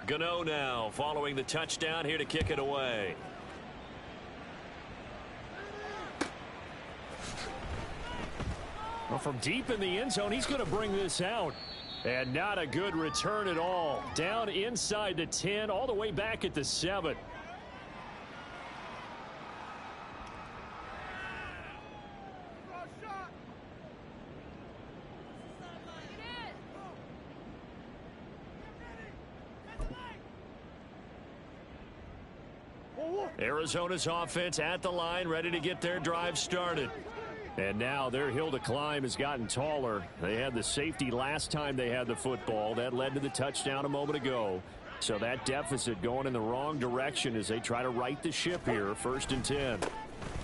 Gano now following the touchdown here to kick it away. Well, from deep in the end zone, he's going to bring this out. And not a good return at all. Down inside the 10, all the way back at the 7. Arizona's offense at the line, ready to get their drive started. And now their hill to climb has gotten taller. They had the safety last time they had the football. That led to the touchdown a moment ago. So that deficit going in the wrong direction as they try to right the ship here. 1st and 10.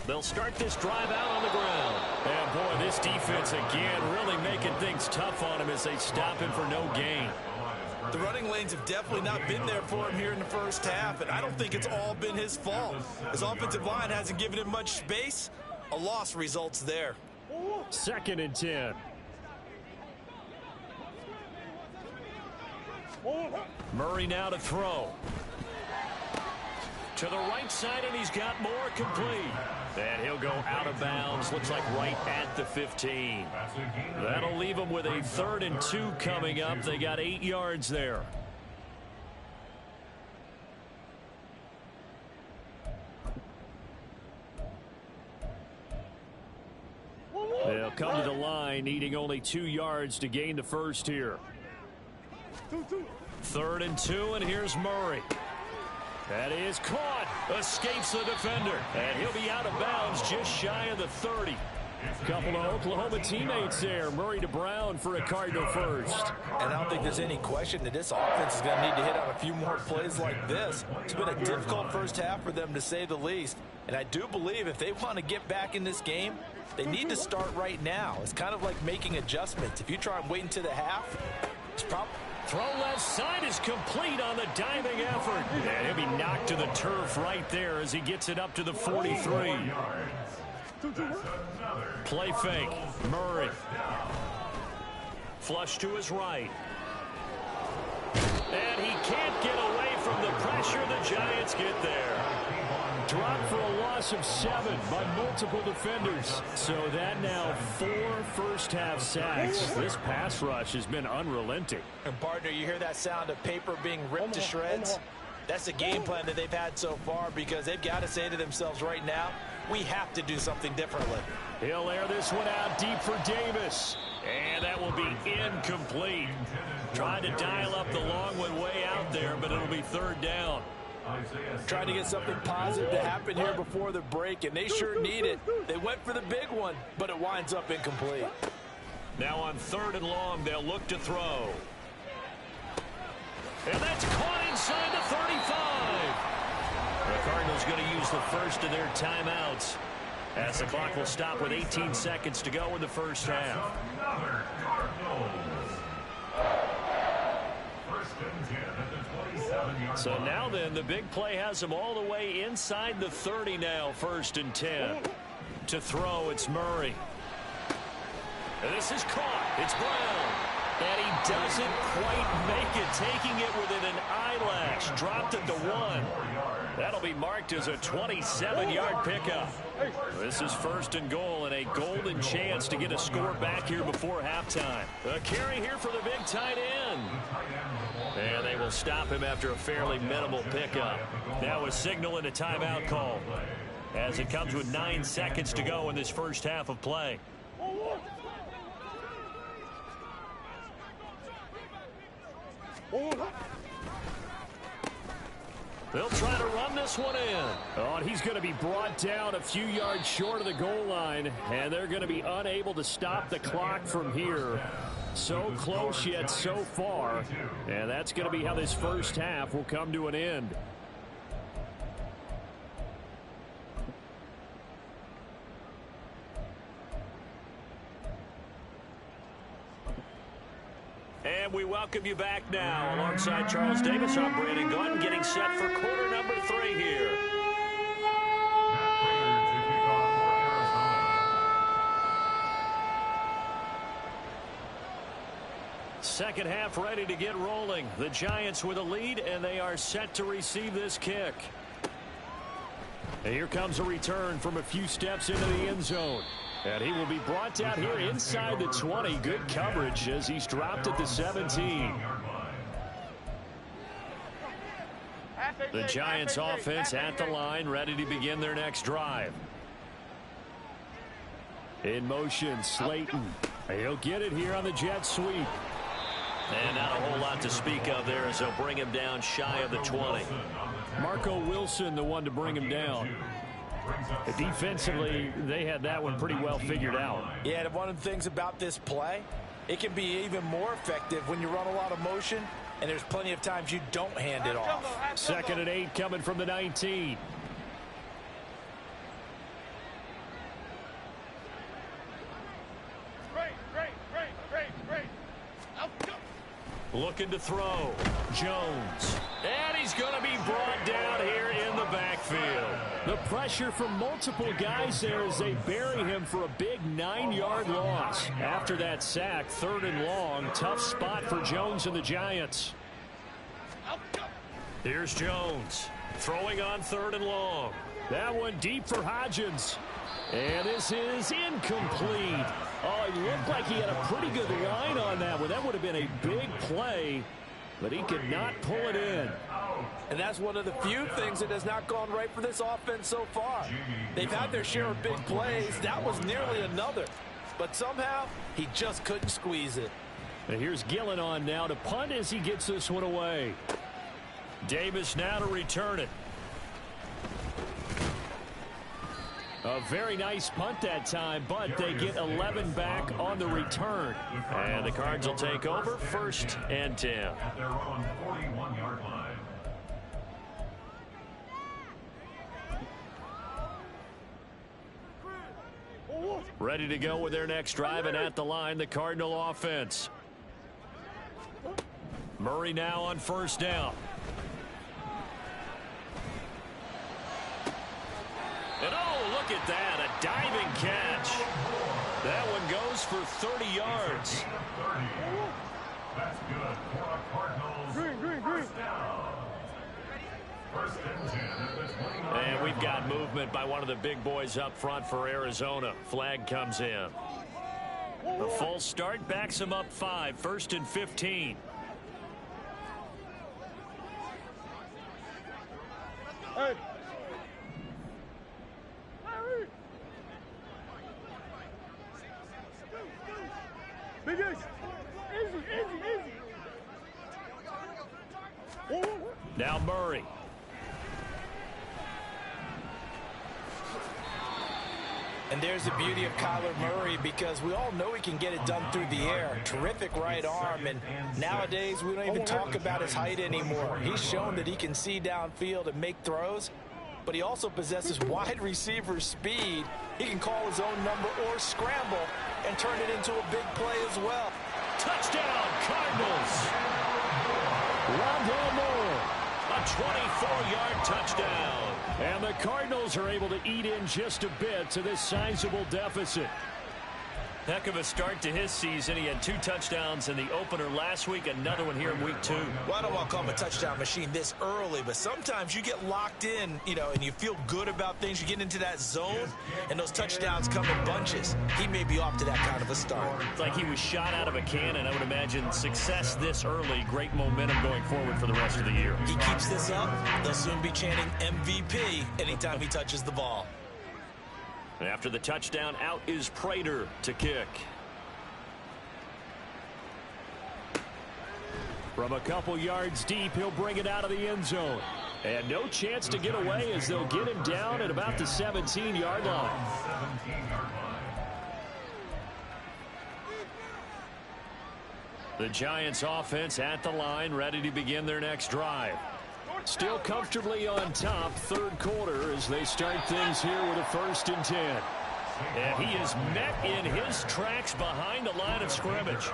They'll start this drive out on the ground. And boy, this defense again really making things tough on him as they stop him for no gain. The running lanes have definitely not been there for him here in the first half, and I don't think it's all been his fault. His offensive line hasn't given him much space. A loss results there. 2nd and 10. Murray now to throw. To the right side, and he's got more complete. And he'll go out of bounds. Looks like right at the 15. That'll leave him with a 3rd and 2 coming up. They got 8 yards there. They'll come to the line, needing only 2 yards to gain the first here. 3rd and 2, and here's Murray. That is caught. Escapes the defender. And he'll be out of bounds just shy of the 30. Couple of Oklahoma teammates there. Murray to Brown for a Cardinal first. And I don't think there's any question that this offense is going to need to hit on a few more plays like this. It's been a difficult first half for them, to say the least. And I do believe if they want to get back in this game, they need to start right now. It's kind of like making adjustments. If you try and wait until the half, it's probably... Throw left side is complete on the diving effort. And he'll be knocked to the turf right there as he gets it up to the 43. Play fake. Murray. Flush to his right. And he can't get away from the pressure. The Giants get there. Dropped for a loss of 7 by multiple defenders. So that now 4 first-half sacks. This pass rush has been unrelenting. And, partner, you hear that sound of paper being ripped to shreds? That's the game plan that they've had so far, because they've got to say to themselves right now, we have to do something differently. He'll air this one out deep for Davis. And that will be incomplete. Trying to dial up the long one way out there, but it'll be 3rd down. Trying to get something positive to happen here before the break, and they sure need it. They went for the big one, but it winds up incomplete. Now on 3rd and long, they'll look to throw. And that's caught inside the 35. The Cardinals going to use the first of their timeouts, as the clock will stop with 18 seconds to go in the first half. So now then, the big play has them all the way inside the 30 now, 1st and 10. To throw, it's Murray. And this is caught. It's Brown. And he doesn't quite make it, taking it within an eyelash. Dropped it to 1. That'll be marked as a 27-yard pickup. This is 1st and goal, and a golden chance to get a score back here before halftime. A carry here for the big tight end. And they will stop him after a fairly minimal pickup. Now a signal and a timeout call, as it comes with 9 seconds to go in this first half of play. They'll try to run this one in. Oh, and he's going to be brought down a few yards short of the goal line, and they're going to be unable to stop the clock from here. So close yet so far, and that's going to be how this first half will come to an end. And we welcome you back now. Alongside Charles Davis, I'm Brandon Glenn, getting set for quarter number 3 here. second half ready to get rolling. The Giants with a lead, and they are set to receive this kick. And here comes a return from a few steps into the end zone. And he will be brought down here inside the 20. Good coverage as he's dropped at the 17. The Giants offense at the line, ready to begin their next drive. In motion, Slayton. He'll get it here on the jet sweep. And not a whole lot to speak of there as they'll bring him down shy of the 20. Marco Wilson, the one to bring him down. Defensively, they had that one pretty well figured out. Yeah, and one of the things about this play, it can be even more effective when you run a lot of motion, and there's plenty of times you don't hand it off. 2nd and 8 coming from the 19. Looking to throw. Jones. And he's going to be brought down here in the backfield. The pressure from multiple guys there as they bury him for a big 9-yard loss. After that sack, 3rd and long. Tough spot for Jones and the Giants. Here's Jones. Throwing on 3rd and long. That one deep for Hodgins. And this is incomplete. Oh, it looked like he had a pretty good line on that one. That would have been a big play, but he could not pull it in. And that's one of the few things that has not gone right for this offense so far. They've had their share of big plays. That was nearly another. But somehow, he just couldn't squeeze it. And here's Gillen on now to punt as he gets this one away. Davis now to return it. A very nice punt that time, but they get 11 back on the return. And the Cards will take over 1st and 10. At their own 41-yard line. Ready to go with their next drive, and at the line, the Cardinal offense. Murray now on 1st down. And oh, look at that, a diving catch. That one goes for 30 yards. That's good for a Cardinals. First down. 1st and 10 at the 29. And we've got movement by one of the big boys up front for Arizona. Flag comes in. The full start backs him up 5, 1st and 15. Hey. Now Murray. And there's the beauty of Kyler Murray, because we all know he can get it done through the air. Terrific right arm, and nowadays we don't even talk about his height anymore. He's shown that he can see downfield and make throws, but he also possesses wide receiver speed. He can call his own number or scramble and turn it into a big play as well. Touchdown, Cardinals. Rondale Moore, a 24-yard touchdown. And the Cardinals are able to eat in just a bit to this sizable deficit. Heck of a start to his season. He had 2 touchdowns in the opener last week, another one here in week 2. Well, I don't want to call him a touchdown machine this early, but sometimes you get locked in, and you feel good about things. You get into that zone, and those touchdowns come in bunches. He may be off to that kind of a start. It's like he was shot out of a cannon. I would imagine success this early, great momentum going forward for the rest of the year. He keeps this up, they'll soon be chanting MVP anytime he touches the ball. After the touchdown, out is Prater to kick. From a couple yards deep, he'll bring it out of the end zone. And no chance to get away as they'll get him down at about the 17-yard line. The Giants offense at the line, ready to begin their next drive. Still comfortably on top, 3rd quarter as they start things here with a 1st and 10. And he is met in his tracks behind the line of scrimmage.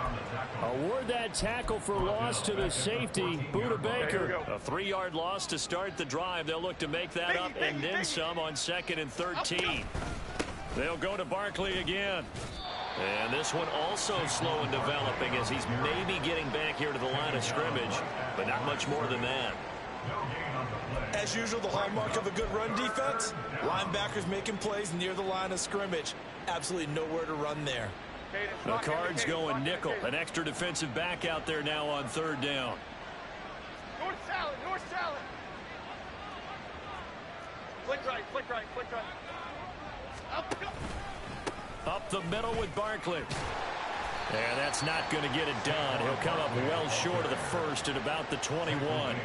Award that tackle for loss to the safety, Budda Baker. A 3-yard loss to start the drive. They'll look to make that up and then some on 2nd and 13. They'll go to Barkley again. And this one also slow in developing as he's maybe getting back here to the line of scrimmage, but not much more than that. As usual, the hallmark of a good run defense, linebackers making plays near the line of scrimmage. Absolutely nowhere to run there. The Cards going nickel. An extra defensive back out there now on third down. North salad, north salad. Flick right, flick right, flick right. Up the middle with Barkley. And that's not going to get it done. He'll come up well short of the first at about the 21.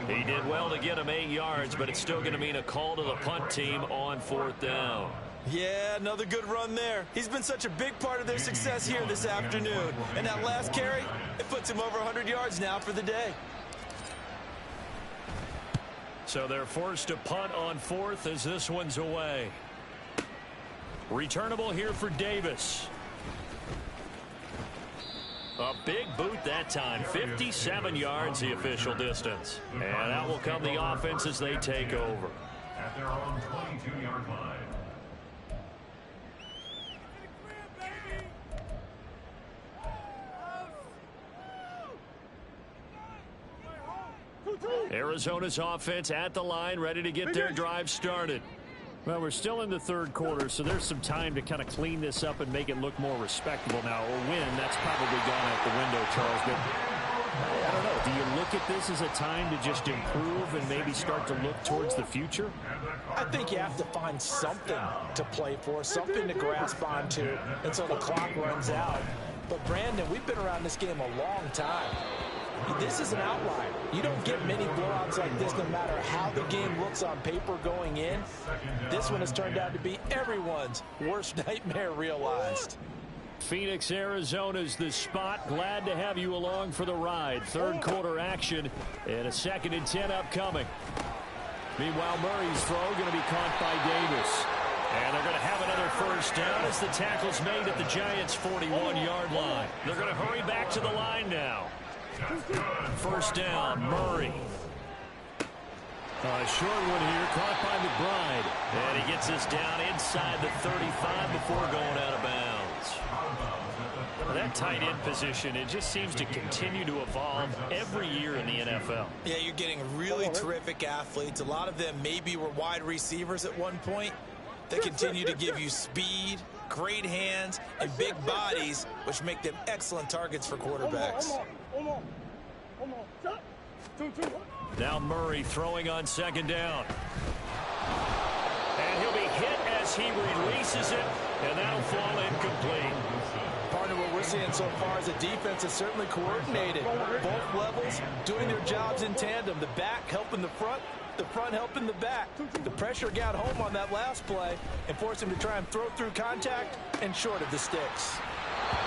He did well to get him 8 yards, but it's still going to mean a call to the punt team on fourth down. Yeah, another good run there. He's been such a big part of their success here this afternoon. And that last carry, it puts him over 100 yards now for the day. So they're forced to punt on fourth as this one's away. Returnable here for Davis. A big boot that time. 57 yards the official distance. And out will come the offense as they take over. At their own 22-yard line. Arizona's offense at the line, ready to get their drive started. Well, we're still in the third quarter, so there's some time to kind of clean this up and make it look more respectable now. A win, that's probably gone out the window, Charles. But I don't know. Do you look at this as a time to just improve and maybe start to look towards the future? I think you have to find something to play for, something to grasp onto until the clock runs out. But, Brandon, we've been around this game a long time. This is an outlier. You don't get many blowouts like this no matter how the game looks on paper going in. This one has turned out to be everyone's worst nightmare realized. Phoenix, Arizona's the spot. Glad to have you along for the ride. Third quarter action and a 2nd and 10 upcoming. Meanwhile, Murray's throw going to be caught by Davis. And they're going to have another first down as the tackle's made at the Giants' 41-yard line. They're going to hurry back to the line now. First down, Murray. A short one here, caught by McBride. And he gets this down inside the 35 before going out of bounds. That tight end position, it just seems to continue to evolve every year in the NFL. Yeah, you're getting really terrific athletes. A lot of them maybe were wide receivers at one point. They continue to give you speed, great hands, and big bodies, which make them excellent targets for quarterbacks. Now Murray throwing on 2nd down. And he'll be hit as he releases it, and that'll fall incomplete. Partner, what we're seeing so far is the defense is certainly coordinated. Both levels doing their jobs in tandem. The back helping the front helping the back. The pressure got home on that last play and forced him to try and throw through contact and short of the sticks.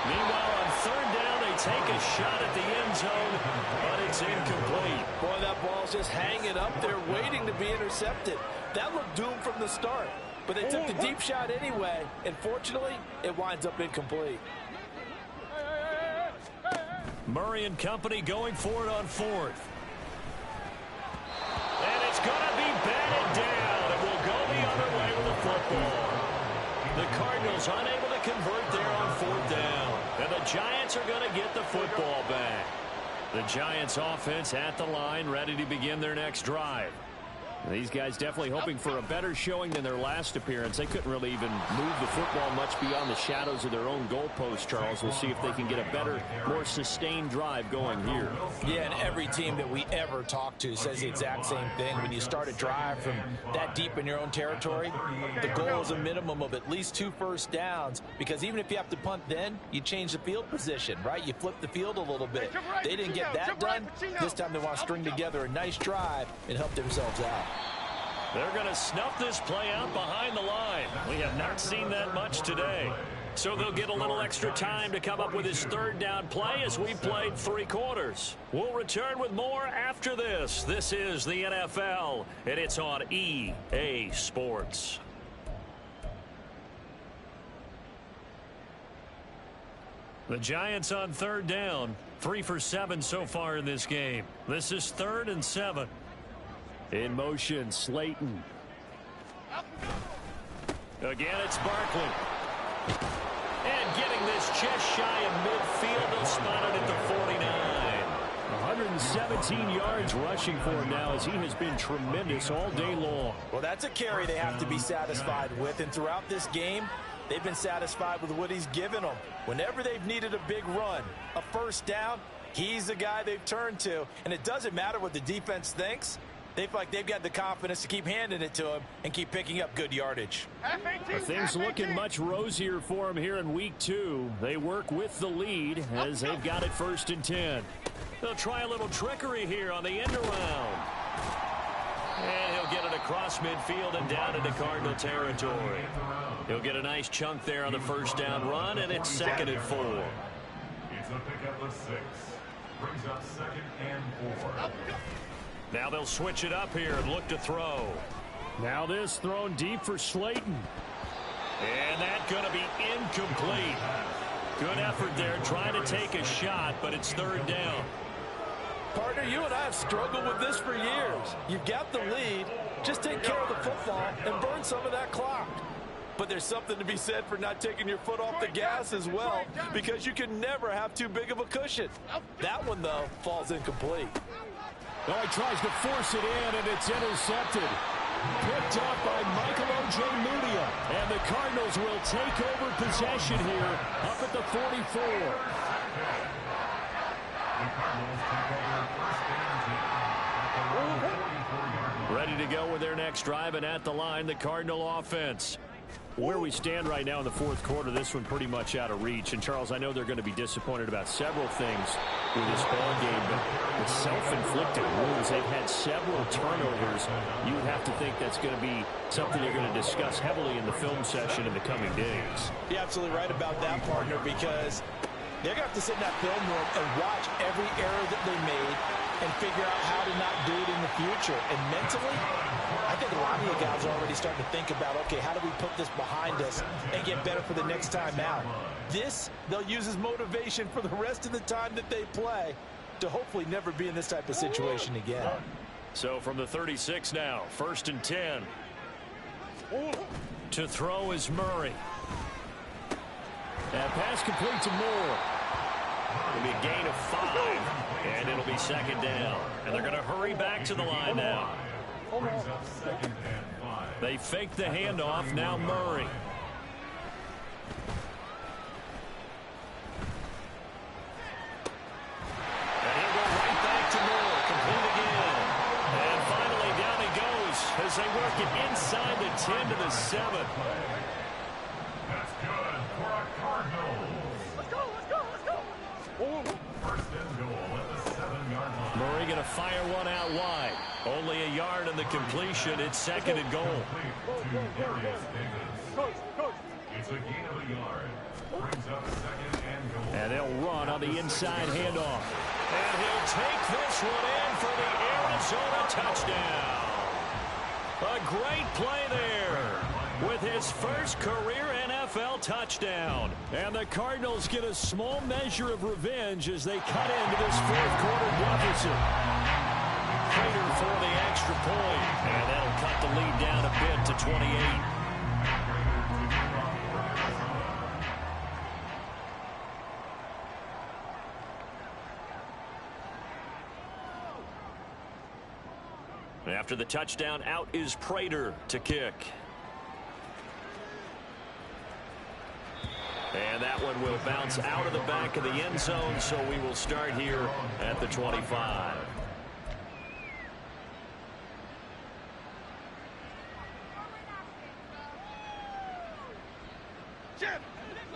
Meanwhile, on 3rd down, they take a shot at the end zone, but it's incomplete. Boy, that ball's just hanging up there waiting to be intercepted. That looked doomed from the start, but they took the deep shot anyway, and fortunately, it winds up incomplete. Murray and company going for it on 4th. And it's going to be batted down. It will go the other way with the football. The Cardinals unable to convert there on 4th down. And the Giants are going to get the football back. The Giants offense at the line, ready to begin their next drive. These guys definitely hoping for a better showing than their last appearance. They couldn't really even move the football much beyond the shadows of their own goalpost, Charles. We'll see if they can get a better, more sustained drive going here. Yeah, and every team that we ever talk to says the exact same thing. When you start a drive from that deep in your own territory, the goal is a minimum of at least 2 first downs, because even if you have to punt then, you change the field position, right? You flip the field a little bit. They didn't get that done. This time they want to string together a nice drive and help themselves out. They're going to snuff this play out behind the line. We have not seen that much today. So they'll get a little extra time to come up with his 3rd down play as we played 3 quarters. We'll return with more after this. This is the NFL, and it's on EA Sports. The Giants on 3rd down. 3 for 7 so far in this game. This is 3rd and 7. In motion, Slayton. Again, it's Barkley. And getting this just shy of midfield. They'll spot it at the 49. 117 yards rushing for him now as he has been tremendous all day long. Well, that's a carry they have to be satisfied with, and throughout this game, they've been satisfied with what he's given them. Whenever they've needed a big run, a first down, he's the guy they've turned to, and it doesn't matter what the defense thinks. They feel like they've got the confidence to keep handing it to him and keep picking up good yardage. Things looking much rosier for him here in week 2. They work with the lead as they've got it 1st and 10. They'll try a little trickery here on the end around. And he'll get it across midfield and down into Cardinal territory. He'll get a nice chunk there on the first down run, and it's 2nd and 4. It's a pickup of 6. Brings up 2nd and 4. Now they'll switch it up here and look to throw. Now this thrown deep for Slayton. And that's going to be incomplete. Good effort there trying to take a shot, but it's 3rd down. Partner, you and I have struggled with this for years. You've got the lead. Just take care of the football and burn some of that clock. But there's something to be said for not taking your foot off the gas as well, because you can never have too big of a cushion. That one, though, falls incomplete. Oh, he tries to force it in, and it's intercepted. Picked up by Michael O.J. Mudia. And the Cardinals will take over possession here up at the 44. Ready to go with their next drive, and at the line, the Cardinal offense. Where we stand right now in the 4th quarter, this one pretty much out of reach. And, Charles, I know they're going to be disappointed about several things with this ball game, but the self-inflicted wounds, they've had several turnovers. You would have to think that's going to be something you're going to discuss heavily in the film session in the coming days. You're absolutely right about that, partner, because they're going to have to sit in that film room and watch every error that they made and figure out how to not do it in the future. And mentally, I think a lot of you guys are already starting to think about, okay, how do we put this behind us and get better for the next time out? This, they'll use as motivation for the rest of the time that they play to hopefully never be in this type of situation again. So from the 36 now, 1st and 10. To throw is Murray. And pass complete to Moore. It'll be a gain of 5, and it'll be 2nd down. And they're going to hurry back to the line now. They fake the handoff. Now Murray. And he'll go right back to Moore. Complete again. And finally down he goes as they work it inside the 10 to the 7. That's good for a Cardinal. Let's go, let's go, let's go. 1st and goal at the 7-yard line. Murray going to fire one out wide. Only a yard in the completion. It's 2nd and goal. To Darius Davis. It's a gain of a yard. Brings up 2nd and goal. And they'll run on the inside handoff. And he'll take this one in for the Arizona touchdown. A great play there with his first career NFL touchdown. And the Cardinals get a small measure of revenge as they cut into this 4th quarter deficit. Prater for the extra point. And that'll cut the lead down a bit to 28. After the touchdown, out is Prater to kick. And that one will bounce out of the back of the end zone, so we will start here at the 25.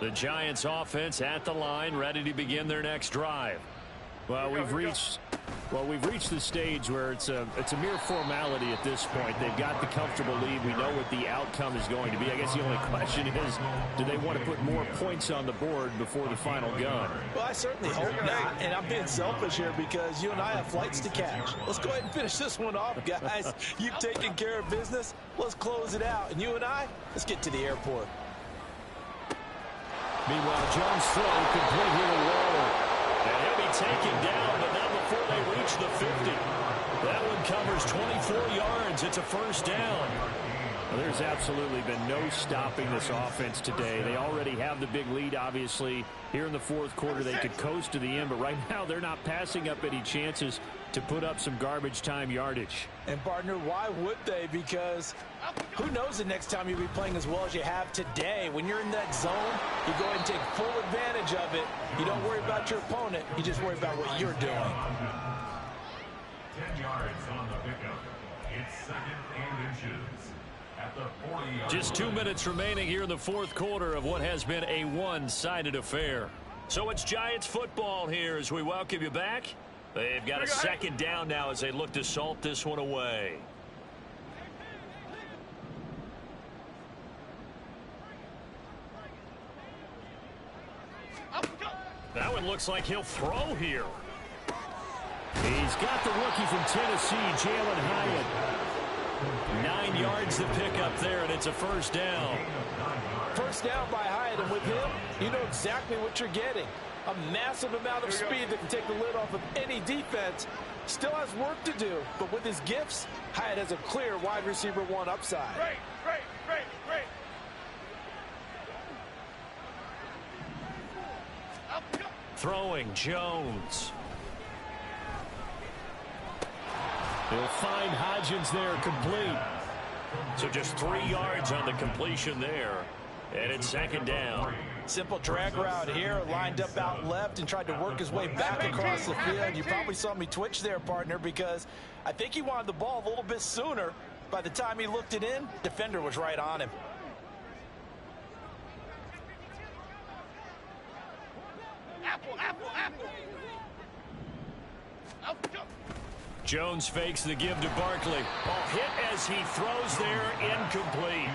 The Giants offense at the line, ready to begin their next drive. Well, we've reached the stage where it's a mere formality at this point. They've got the comfortable lead. We know what the outcome is going to be. I guess the only question is, do they want to put more points on the board before the final gun? Well, I certainly hope not, and I'm being selfish here because you and I have flights to catch. Let's go ahead and finish this one off, guys. You've taken care of business. Let's close it out. And you and I, let's get to the airport. Meanwhile, Jones' throw complete here to Waller. And he'll be taken down, but not before they reach the 50. That one covers 24 yards. It's a 1st down. Well, there's absolutely been no stopping this offense today. They already have the big lead, obviously. Here in the fourth quarter, they could coast to the end, but right now they're not passing up any chances to put up some garbage time yardage. And, partner, why would they? Because who knows the next time you'll be playing as well as you have today. When you're in that zone, you go ahead and take full advantage of it. You don't worry about your opponent. You just worry about what you're doing. 10 yards on the pickup. It's second and inches. At the 40-yard Just 2 minutes remaining here in the fourth quarter of what has been a one-sided affair. So it's Giants football here as we welcome you back. They've got a second down now as they look to salt this one away. That one looks like he'll throw here. He's got the rookie from Tennessee, Jalen Hyatt. 9 yards to pick up there, and it's a first down. First down by Hyatt, and with him, you know exactly what you're getting. A massive amount of speed that can take the lid off of any defense. Still has work to do, but with his gifts, Hyatt has a clear wide receiver one upside. Great. Throwing Jones. He'll find Hodgins there, complete. So just 3 yards on the completion there. And it's second down. Simple drag route here, lined up out left and tried to work his way back across the field. You probably saw me twitch there, partner, because I think he wanted the ball a little bit sooner. By the time he looked it in, defender was right on him. Jones fakes the give to Barkley. Ball hit as he throws there, incomplete.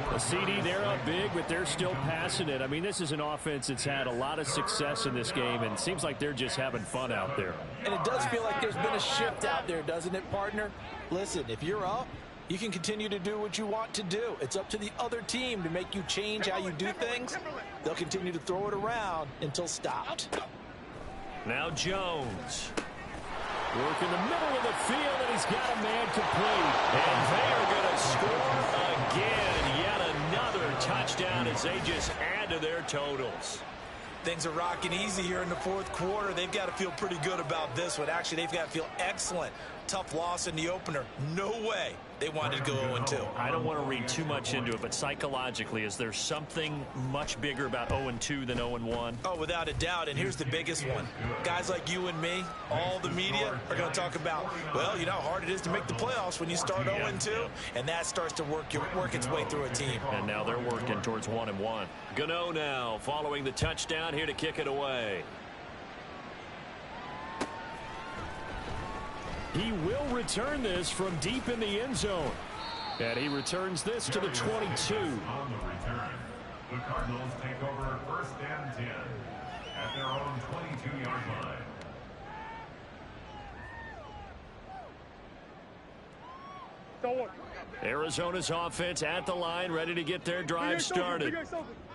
The CD, they're up big, but they're still passing it. I mean, this is an offense that's had a lot of success in this game, and it seems like they're just having fun out there. And it does feel like there's been a shift out there, doesn't it, partner? Listen, if you're up, you can continue to do what you want to do. It's up to the other team to make you change how you do things. They'll continue to throw it around until stopped. Now Jones. Work in the middle of the field, and he's got a man complete. And they are going to score again. Yet another touchdown as they just add to their totals. Things are rocking easy here in the fourth quarter. They've got to feel pretty good about this one. Actually, they've got to feel excellent. Tough loss in the opener. No way they wanted to go 0-2. I don't want to read too much into it, but psychologically, is there something much bigger about 0-2 than 0-1? Oh, without a doubt, and here's the biggest one. Guys like you and me, all the media, are going to talk about, well, you know how hard it is to make the playoffs when you start 0-2, and that starts to work its way through a team. And now they're working towards 1-1. Gano now, following the touchdown, here to kick it away. He will return this from deep in the end zone. And he returns this to the 22. on the return. The Cardinals take over first and 10 at their own 22-yard line. Arizona's offense at the line, ready to get their drive started.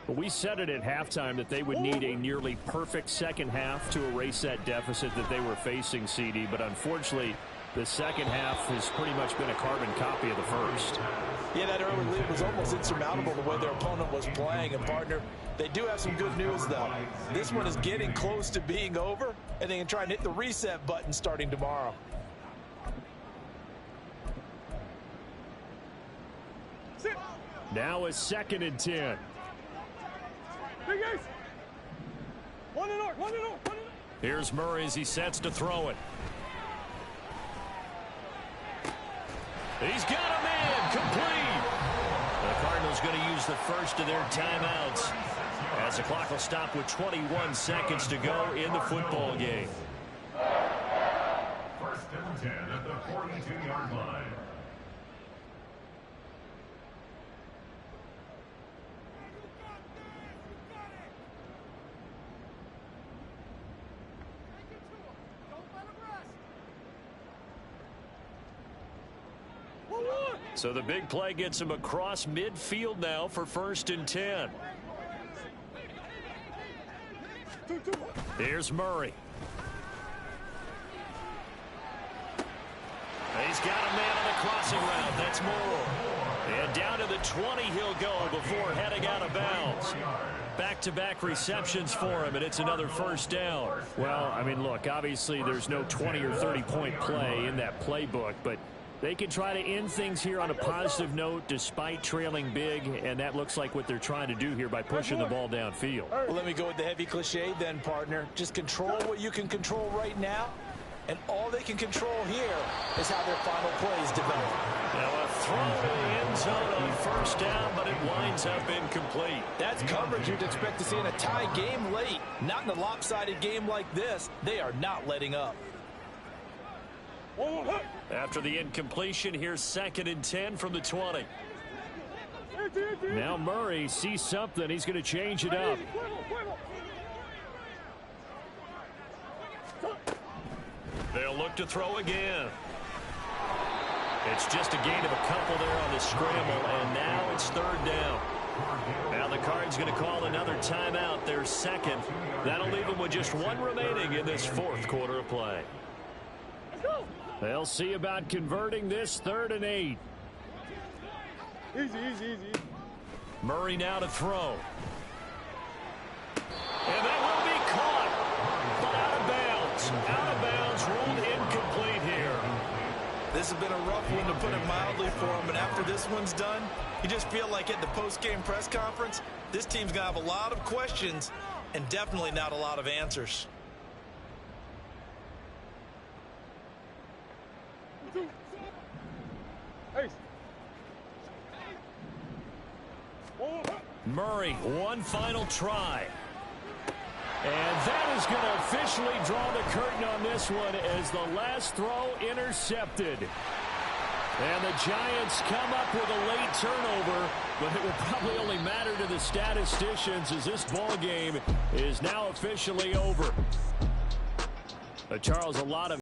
But we said it at halftime that they would need a nearly perfect second half to erase that deficit that they were facing, CD. But unfortunately, the second half has pretty much been a carbon copy of the first. Yeah, that early lead was almost insurmountable the way their opponent was playing. And, partner, they do have some good news, though. This one is getting close to being over, and they can try and hit the reset button starting tomorrow. Now a 2nd and 10. Here's Murray as he sets to throw it. He's got a man complete. The Cardinals going to use the first of their timeouts as the clock will stop with 21 seconds to go in the football game. First and 10 at the 42-yard line. So the big play gets him across midfield now for first and 10. Here's Murray. He's got a man on the crossing route. That's Moore. And down to the 20 he'll go before heading out of bounds. Back-to-back receptions for him, and it's another first down. Well, I mean, look, obviously there's no 20 or 30-point play in that playbook, but they can try to end things here on a positive note despite trailing big, and that looks like what they're trying to do here by pushing the ball downfield. Well, let me go with the heavy cliche then, partner. Just control what you can control right now, and all they can control here is how their final plays develop. Now a throw to the end zone on first down, but it winds up incomplete. That's coverage you'd expect to see in a tie game late. Not in a lopsided game like this. They are not letting up. After the incompletion, here's 2nd and 10 from the 20. Now Murray sees something. He's going to change it up. They'll look to throw again. It's just a gain of a couple there on the scramble, and now it's 3rd down. Now the Cards going to call another timeout, their second. That'll leave them with just one remaining in this 4th quarter of play. They'll see about converting this 3rd and 8. Easy. Murray now to throw. And that will be caught, but out of bounds. Out of bounds, ruled incomplete here. This has been a rough one, to put it mildly, for him, but after this one's done, you just feel like at the post-game press conference, this team's going to have a lot of questions and definitely not a lot of answers. Murray, one final try. And that is going to officially draw the curtain on this one as the last throw intercepted. And the Giants come up with a late turnover, but it will probably only matter to the statisticians as this ball game is now officially over. Charles, a lot of